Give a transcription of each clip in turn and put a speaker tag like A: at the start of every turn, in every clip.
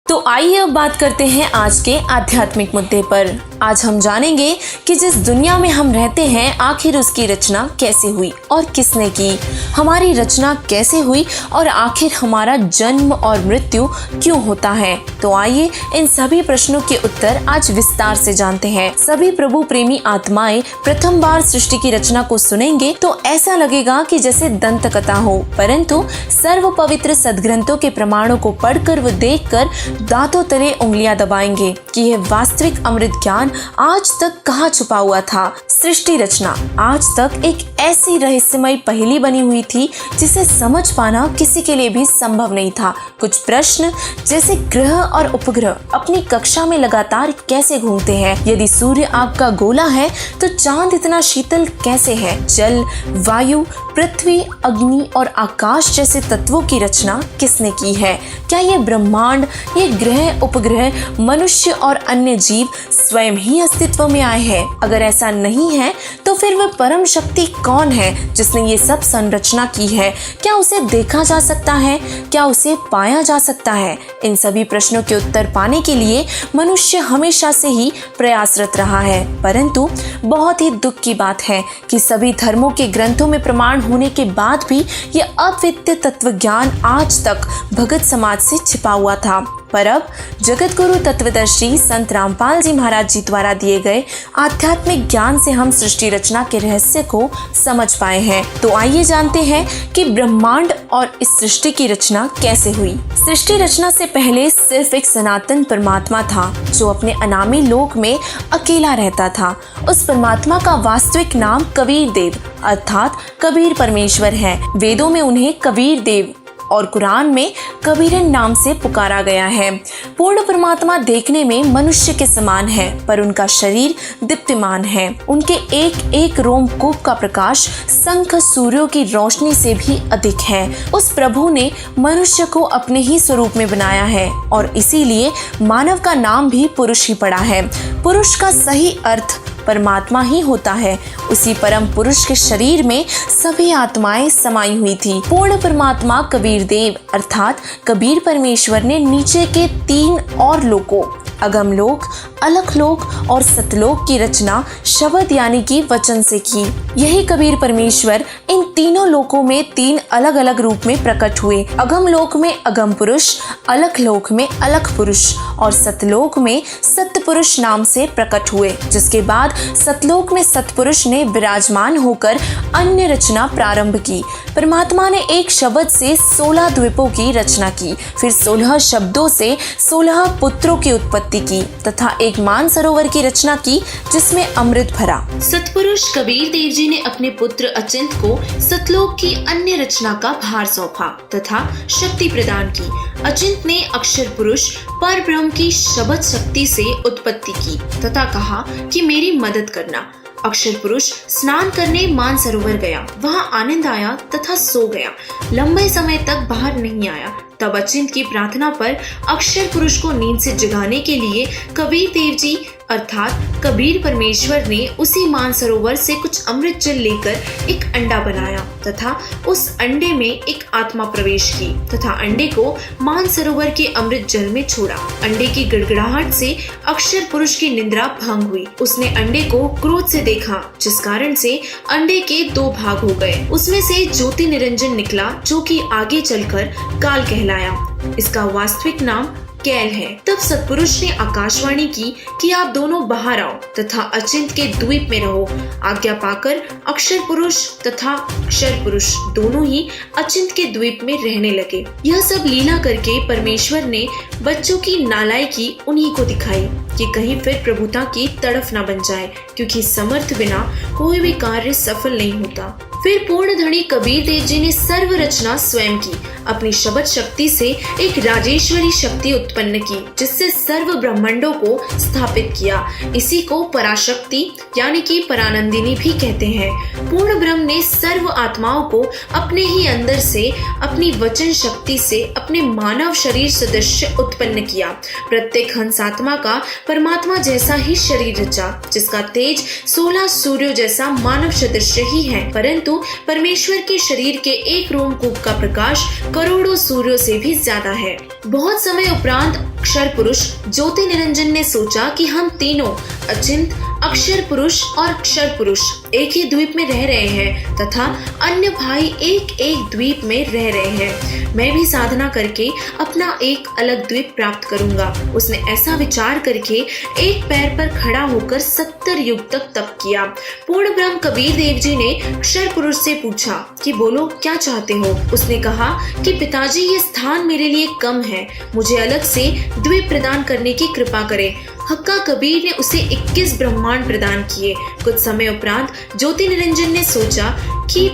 A: तो आइए अब बात करते हैं आज के आध्यात्मिक मुद्दे पर। आज हम जानेंगे कि जिस दुनिया में हम रहते हैं आखिर उसकी रचना कैसे हुई और किसने की, हमारी रचना कैसे हुई और आखिर हमारा जन्म और मृत्यु क्यों होता है। तो आइए इन सभी प्रश्नों के उत्तर आज विस्तार से जानते हैं। सभी प्रभु प्रेमी आत्माएं प्रथम बार सृष्टि की रचना को सुनेंगे तो ऐसा लगेगा कि जैसे दंत कथा हो, परंतु सर्व पवित्र सदग्रंथों के प्रमाणों को पढ़कर व देखकर दांतों तले उंगलियां दबाएंगे कि यह वास्तविक अमृत ज्ञान आज तक कहाँ छुपा हुआ था। सृष्टि रचना आज तक एक ऐसी रहस्यमय पहेली बनी हुई थी जिसे समझ पाना किसी के लिए भी संभव नहीं था। कुछ प्रश्न जैसे ग्रह और उपग्रह अपनी कक्षा में लगातार कैसे घूमते हैं, यदि सूर्य आग का गोला है तो चांद इतना शीतल कैसे है, जल, वायु, पृथ्वी, अग्नि और आकाश जैसे तत्वों की रचना किसने की है, क्या ये ब्रह्मांड, ये ग्रह, उपग्रह, मनुष्य और अन्य जीव स्वयं ही अस्तित्व में आए हैं। अगर ऐसा नहीं है तो फिर वह परम शक्ति कौन है जिसने ये सब संरचना की है, क्या उसे देखा जा सकता है, क्या उसे पाया जा सकता है। इन सभी प्रश्नों के उत्तर पाने के लिए मनुष्य हमेशा से ही प्रयासरत रहा है, परंतु बहुत ही दुख की बात है कि सभी धर्मों के ग्रंथों में प्रमाण होने के बाद भी यह अद्वितीय तत्व ज्ञान आज तक भगत समाज से छिपा हुआ था। पर अब जगत गुरु तत्वदर्शी संत रामपाल जी महाराज जी द्वारा दिए गए आध्यात्मिक ज्ञान से हम सृष्टि रचना के रहस्य को समझ पाए हैं। तो आइए जानते हैं कि ब्रह्मांड और इस सृष्टि की रचना कैसे हुई। सृष्टि रचना से पहले सिर्फ एक सनातन परमात्मा था जो अपने अनामी लोक में अकेला रहता था। उस परमात्मा का वास्तविक नाम कबीर देव अर्थात कबीर परमेश्वर है। वेदों में उन्हें कबीर देव और कुरान में कबीरन नाम से पुकारा गया है। पूर्ण परमात्मा देखने में मनुष्य के समान है, पर उनका शरीर दीप्तिमान है। उनके एक एक रोमकूप का प्रकाश संख सूर्यों की रोशनी से भी अधिक है। उस प्रभु ने मनुष्य को अपने ही स्वरूप में बनाया है और इसीलिए मानव का नाम भी पुरुष ही पड़ा है। पुरुष का सही अर्थ परमात्मा ही होता है। उसी परम पुरुष के शरीर में सभी आत्माएं समाई हुई थी। पूर्ण परमात्मा कबीर देव अर्थात कबीर परमेश्वर ने नीचे के 3 और लोकों अगम लोक, अलख लोक और सतलोक की रचना शब्द यानी कि वचन से की। यही कबीर परमेश्वर इन तीनों लोकों में 3 अलग अलग रूप में प्रकट हुए। अगम लोक में अगम पुरुष, अलख लोक में अलख पुरुष और सतलोक में सतपुरुष नाम से प्रकट हुए, जिसके बाद सतलोक में सतपुरुष ने विराजमान होकर अन्य रचना प्रारंभ की। परमात्मा ने एक शब्द से 16 द्वीपों की रचना की, फिर 16 शब्दों से 16 पुत्रों की उत्पत्ति की तथा एक मानसरोवर की रचना की जिसमें अमृत भरा।
B: सतपुरुष कबीर देव जी ने अपने पुत्र अचिंत को सतलोक की अन्य रचना का भार सौंपा तथा शक्ति प्रदान की। अचिंत ने अक्षर पुरुष पर ब्रह्म की शब्द शक्ति से उत्पत्ति की तथा कहा कि मेरी मदद करना। अक्षर पुरुष स्नान करने मानसरोवर गया, वहां आनंद आया तथा सो गया। लंबे समय तक बाहर नहीं आया। तब अचिंत की प्रार्थना पर अक्षर पुरुष को नींद से जगाने के लिए कबीर देव जी अर्थात कबीर परमेश्वर ने उसी मानसरोवर से कुछ अमृत जल लेकर एक अंडा बनाया तथा उस अंडे में एक आत्मा प्रवेश की तथा अंडे को मानसरोवर के अमृत जल में छोड़ा। अंडे की गड़गड़ाहट से अक्षर पुरुष की निद्रा भंग हुई। उसने अंडे को क्रोध से देखा, जिस कारण से अंडे के 2 भाग हो गए। उसमें से ज्योति निरंजन निकला जो कि आगे चलकर काल कहलाया। इसका वास्तविक नाम कैल है। तब सतपुरुष ने आकाशवाणी की कि आप दोनों बाहर आओ तथा अचिंत के द्वीप में रहो। आज्ञा पाकर अक्षर पुरुष तथा अक्षर पुरुष दोनों ही अचिंत के द्वीप में रहने लगे। यह सब लीला करके परमेश्वर ने बच्चों की नालायकी उन्हीं को दिखाई कि कहीं फिर प्रभुता की तड़फ न बन जाए, क्योंकि समर्थ बिना कोई भी कार्य सफल नहीं होता। फिर पूर्ण धनी कबीर देव जी ने सर्व रचना स्वयं की। अपनी शब्द शक्ति से एक राजेश्वरी शक्ति उत्पन्न की, जिससे सर्व ब्रह्मांडों को स्थापित किया। इसी को पराशक्ति यानी कि परानंदिनी भी कहते हैं। पूर्ण ब्रह्म ने सर्व आत्माओं को अपने ही अंदर से अपनी वचन शक्ति से अपने मानव शरीर सदृश उत्पन्न किया। प्रत्येक हंसात्मा का परमात्मा जैसा ही शरीर रचा, जिसका तेज 16 सूर्यों जैसा मानव सदृश ही है, परंतु परमेश्वर के शरीर के एक रोमकूप का प्रकाश करोड़ों सूर्यों से भी ज्यादा है। बहुत समय उपरांत अक्षर पुरुष ज्योति निरंजन ने सोचा कि हम तीनों अचिंत, अक्षर पुरुष और अक्षर पुरुष एक ही द्वीप में रह रहे हैं तथा अन्य भाई एक एक द्वीप में रह रहे हैं। मैं भी साधना करके अपना एक अलग द्वीप प्राप्त करूंगा। उसने ऐसा विचार करके एक पैर पर खड़ा होकर 70 युग तक तप किया। पूर्ण ब्रह्म कबीर देव जी ने अक्षर पुरुष से पूछा कि बोलो क्या चाहते हो। उसने कहा कि पिताजी ये स्थान मेरे लिए कम है, मुझे अलग से द्वीप प्रदान करने की कृपा करें। हक्का कबीर ने उसे 21 ब्रह्मांड प्रदान किए। कुछ समय उपरांत ज्योति निरंजन ने सोचा कि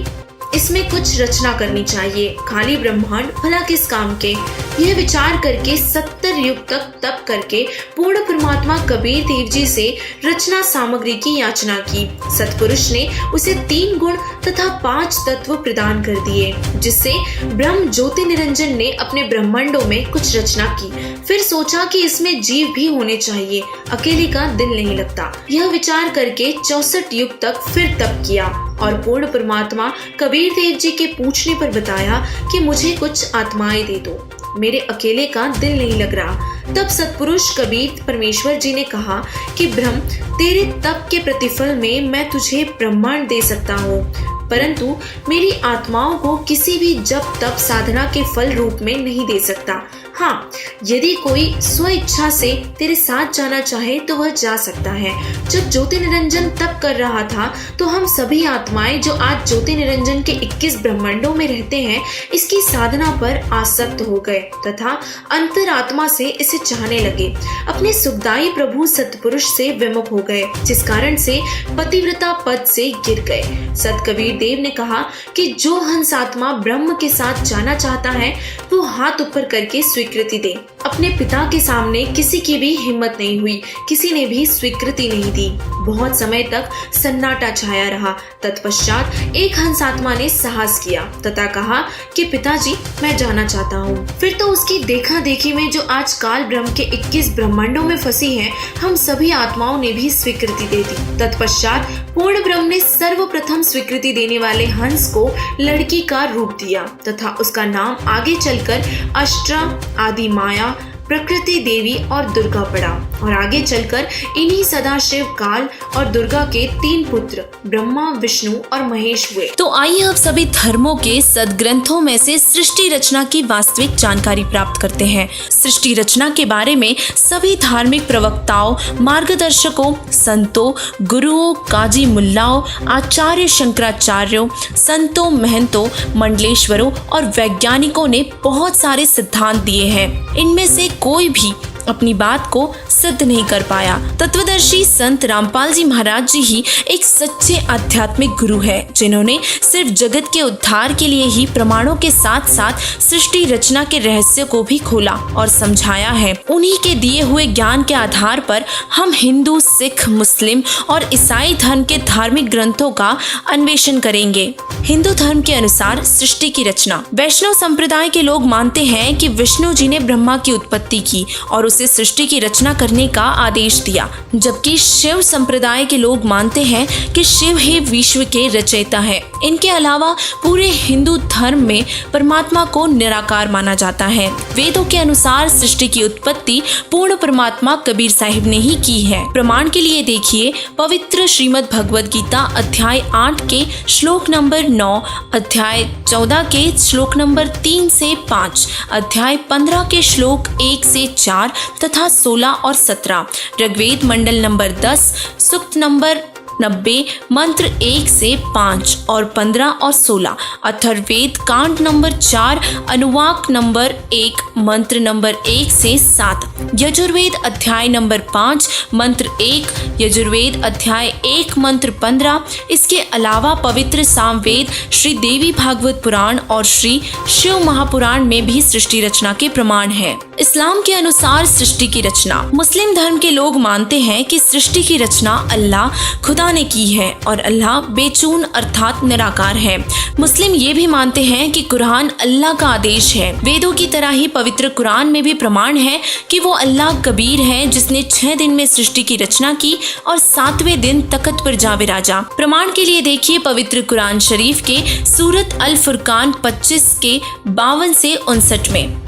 B: इसमें कुछ रचना करनी चाहिए, खाली ब्रह्मांड भला किस काम के। यह विचार करके 70 युग तक तप करके पूर्ण परमात्मा कबीर देव जी से रचना सामग्री की याचना की। सतपुरुष ने उसे 3 गुण तथा 5 तत्व प्रदान कर दिए, जिससे ब्रह्म ज्योति निरंजन ने अपने ब्रह्मांडों में कुछ रचना की। फिर सोचा कि इसमें जीव भी होने चाहिए, अकेले का दिल नहीं लगता। यह विचार करके 64 युग तक फिर तप किया और पूर्ण परमात्मा कबीर देव जी के पूछने पर बताया कि मुझे कुछ आत्माएं दे दो, मेरे अकेले का दिल नहीं लग रहा। तब सतपुरुष कबीर परमेश्वर जी ने कहा कि ब्रह्म, तेरे तप के प्रतिफल में मैं तुझे ब्रह्मांड दे सकता हूँ, परंतु मेरी आत्माओं को किसी भी जप तप साधना के फल रूप में नहीं दे सकता। हाँ, यदि कोई स्व इच्छा से तेरे साथ जाना चाहे तो वह जा सकता है। जब ज्योति निरंजन तप कर रहा था तो हम सभी आत्माएं जो आज ज्योति निरंजन के 21 ब्रह्मांडों में रहते हैं, इसकी साधना पर आसक्त हो गए तथा अंतरात्मा से इसे चाहने लगे। अपने सुखदायी प्रभु सतपुरुष से विमुख हो गए, जिस कारण से पतिव्रता पद से गिर गए। सत कबीर देव ने कहा कि जो हंस आत्मा ब्रह्म के साथ जाना चाहता है वो हाथ ऊपर करके स्वीकृति दे। अपने पिता के सामने किसी की भी हिम्मत नहीं हुई, किसी ने भी स्वीकृति नहीं दी। बहुत समय तक सन्नाटा छाया रहा। तत्पश्चात एक हंस आत्मा ने साहस किया तथा कहा कि पिताजी, मैं जाना चाहता हूँ। फिर तो उसकी देखा देखी में जो आज काल ब्रह्म के 21 ब्रह्मांडों में फंसी है, हम सभी आत्माओं ने भी स्वीकृति दे दी। तत्पश्चात पूर्ण ब्रह्म ने सर्वप्रथम स्वीकृति देने वाले हंस को लड़की का रूप दिया तथा उसका नाम आगे चलकर अष्टा, आदि माया, प्रकृति देवी और दुर्गा पड़ा और आगे चलकर इन्हीं सदाशिव, काल और दुर्गा के 3 पुत्र ब्रह्मा, विष्णु और महेश हुए।
A: तो आइए अब सभी धर्मों के सदग्रंथों में से सृष्टि रचना की वास्तविक जानकारी प्राप्त करते हैं। सृष्टि रचना के बारे में सभी धार्मिक प्रवक्ताओं, मार्गदर्शकों, संतों, गुरुओं, काजी मुल्लाओं, आचार्य शंकराचार्यों, संतों, महंतों, मंडलेश्वरों और वैज्ञानिकों ने बहुत सारे सिद्धांत दिए हैं। इनमें से कोई भी अपनी बात को सिद्ध नहीं कर पाया। तत्वदर्शी संत रामपाल जी महाराज जी ही एक सच्चे आध्यात्मिक गुरु है, जिन्होंने सिर्फ जगत के उद्धार के लिए ही प्रमाणों के साथ साथ सृष्टि रचना के रहस्य को भी खोला और समझाया है। उन्हीं के दिए हुए ज्ञान के आधार पर हम हिंदू, सिख, मुस्लिम और ईसाई धर्म के धार्मिक ग्रंथों का अन्वेषण करेंगे। हिंदू धर्म के अनुसार सृष्टि की रचना। वैष्णव संप्रदाय के लोग मानते हैं कि विष्णु जी ने ब्रह्मा की उत्पत्ति की और उसे सृष्टि की रचना करने का आदेश दिया, जबकि शिव संप्रदाय के लोग मानते हैं कि शिव ही विश्व के रचयिता है। इनके अलावा पूरे हिंदू धर्म में परमात्मा को निराकार माना जाता है। वेदों के अनुसार सृष्टि की उत्पत्ति पूर्ण परमात्मा कबीर साहिब ने ही की है। प्रमाण के लिए देखिए पवित्र श्रीमद् भगवद गीता अध्याय 8 के श्लोक नंबर 9, अध्याय 14 के श्लोक नंबर 3 से 5, अध्याय 15 के श्लोक 1 से 4 तथा 16 और 17, ऋग्वेद मंडल नंबर 10, सूक्त नंबर 90, मंत्र 1 से 5 और 15 और 16, अथर्ववेद कांड नंबर 4, अनुवाक नंबर 1, मंत्र नंबर 1 से 7, यजुर्वेद अध्याय नंबर 5, मंत्र 1, यजुर्वेद अध्याय 1, मंत्र 15। इसके अलावा पवित्र सामवेद, श्री देवी भागवत पुराण और श्री शिव महापुराण में भी सृष्टि रचना के प्रमाण है। इस्लाम के अनुसार सृष्टि की रचना। मुस्लिम धर्म के लोग मानते हैं कि सृष्टि की रचना अल्लाह खुदा ने की है और अल्लाह बेचून अर्थात निराकार है। मुस्लिम ये भी मानते हैं कि कुरान अल्लाह का आदेश है। वेदों की तरह ही पवित्र कुरान में भी प्रमाण है कि वो अल्लाह कबीर है जिसने 6 दिन में सृष्टि की रचना की और 7वें दिन तख्त पर जा विराजा। प्रमाण के लिए देखिए पवित्र कुरान शरीफ के सूरत अल फुरकान 25 के 52 से 59 में।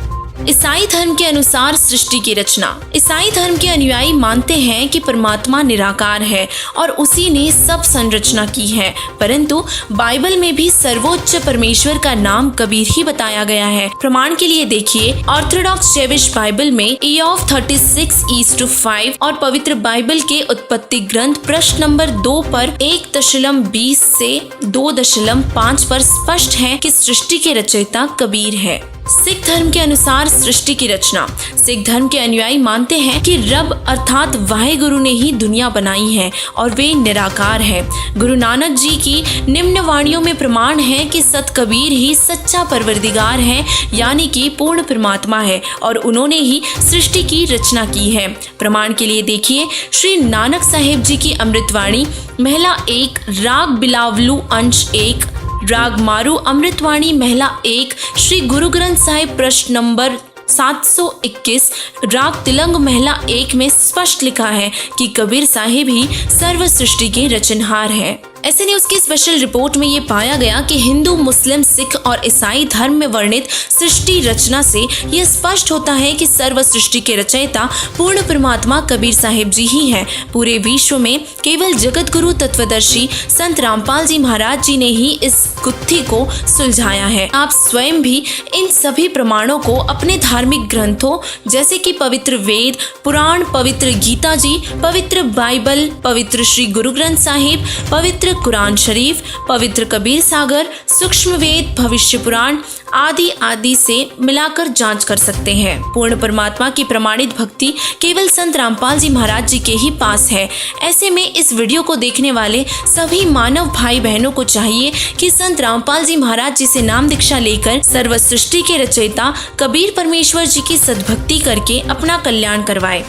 A: ईसाई धर्म के अनुसार सृष्टि की रचना। ईसाई धर्म के अनुयायी मानते हैं कि परमात्मा निराकार है और उसी ने सब संरचना की है, परंतु बाइबल में भी सर्वोच्च परमेश्वर का नाम कबीर ही बताया गया है। प्रमाण के लिए देखिए ऑर्थोडॉक्स जेविश बाइबल में ईओव 36:5 और पवित्र बाइबल के उत्पत्ति ग्रंथ प्रश्न नंबर 2 पर 1.20 से 2.5 पर स्पष्ट है कि सृष्टि के रचयिता कबीर है। सिख धर्म के अनुसार सृष्टि की रचना। सिख धर्म के अनुयायी मानते हैं कि रब अर्थात वाहेगुरु ने ही दुनिया बनाई है और वे निराकार है। गुरु नानक जी की निम्न वाणियों में प्रमाण है कि सत कबीर ही सच्चा परवरदिगार है, यानी कि पूर्ण परमात्मा है और उन्होंने ही सृष्टि की रचना की है। प्रमाण के लिए देखिए श्री नानक साहेब जी की अमृतवाणी महिला 1 राग बिलावलू अंश 1 राग मारू अमृतवाणी महिला 1 श्री गुरु ग्रंथ साहिब प्रश्न नंबर 721 राग तिलंग महिला 1 में स्पष्ट लिखा है कि कबीर साहिब ही सर्व सृष्टि के रचनहार है। ऐसे न्यूज की स्पेशल रिपोर्ट में ये पाया गया कि हिंदू, मुस्लिम, सिख और ईसाई धर्म में वर्णित सृष्टि रचना से यह स्पष्ट होता है कि सर्व सृष्टि के रचयिता पूर्ण परमात्मा कबीर साहिब जी ही हैं। पूरे विश्व में केवल जगत गुरु तत्वदर्शी संत रामपाल जी महाराज जी ने ही इस गुत्थी को सुलझाया है। आप स्वयं भी इन सभी प्रमाणों को अपने धार्मिक ग्रंथों जैसे कि पवित्र वेद, पुराण, पवित्र गीता जी, पवित्र बाइबल, पवित्र श्री गुरु ग्रंथ साहिब, पवित्र कुरान शरीफ, पवित्र कबीर सागर, सूक्ष्म वेद, भविष्य पुराण आदि से मिलाकर जांच कर सकते हैं। पूर्ण परमात्मा की प्रमाणित भक्ति केवल संत रामपाल जी महाराज जी के ही पास है। ऐसे में इस वीडियो को देखने वाले सभी मानव भाई बहनों को चाहिए कि संत रामपाल जी महाराज जी से नाम दीक्षा लेकर सर्व सृष्टि के रचयिता कबीर परमेश्वर जी की सद्भक्ति करके अपना कल्याण करवाए।